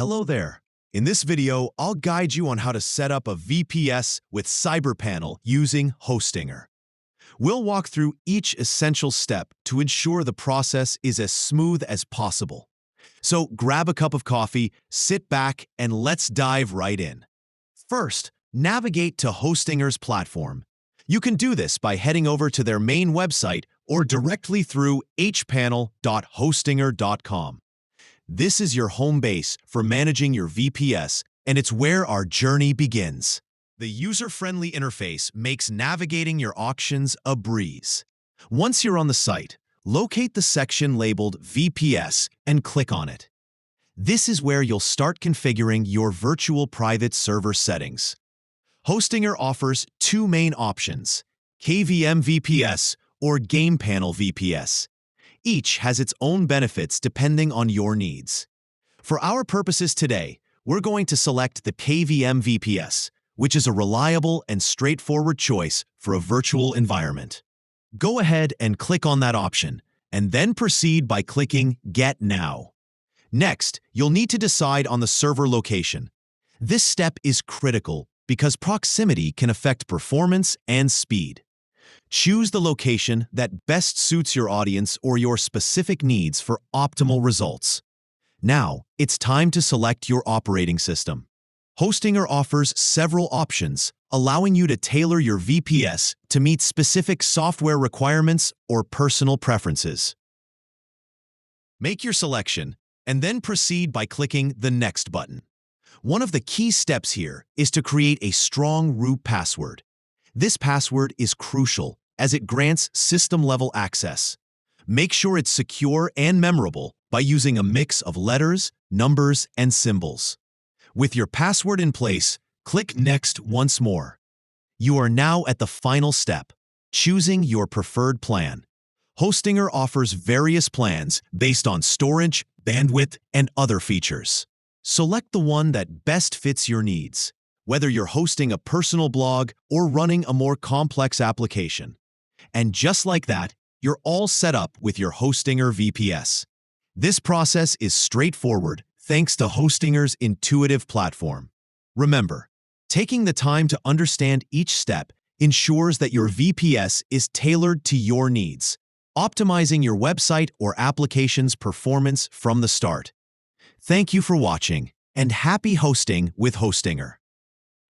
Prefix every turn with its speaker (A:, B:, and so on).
A: Hello there. In this video, I'll guide you on how to set up a VPS with Cyberpanel using Hostinger. We'll walk through each essential step to ensure the process is as smooth as possible. So grab a cup of coffee, sit back, and let's dive right in. First, navigate to Hostinger's platform. You can do this by heading over to their main website or directly through hpanel.hostinger.com. This is your home base for managing your VPS, and it's where our journey begins. The user-friendly interface makes navigating your auctions a breeze. Once you're on the site, locate the section labeled VPS and click on it. This is where you'll start configuring your virtual private server settings. Hostinger offers two main options, KVM VPS or Game Panel VPS. Each has its own benefits depending on your needs. For our purposes today, we're going to select the KVM VPS, which is a reliable and straightforward choice for a virtual environment. Go ahead and click on that option, and then proceed by clicking Get Now. Next, you'll need to decide on the server location. This step is critical because proximity can affect performance and speed. Choose the location that best suits your audience or your specific needs for optimal results. Now, it's time to select your operating system. Hostinger offers several options, allowing you to tailor your VPS to meet specific software requirements or personal preferences. Make your selection, and then proceed by clicking the Next button. One of the key steps here is to create a strong root password. This password is crucial as it grants system-level access. Make sure it's secure and memorable by using a mix of letters, numbers, and symbols. With your password in place, click Next once more. You are now at the final step, choosing your preferred plan. Hostinger offers various plans based on storage, bandwidth, and other features. Select the one that best fits your needs, whether you're hosting a personal blog or running a more complex application. And just like that, you're all set up with your Hostinger VPS. This process is straightforward thanks to Hostinger's intuitive platform. Remember, taking the time to understand each step ensures that your VPS is tailored to your needs, optimizing your website or application's performance from the start. Thank you for watching, and happy hosting with Hostinger.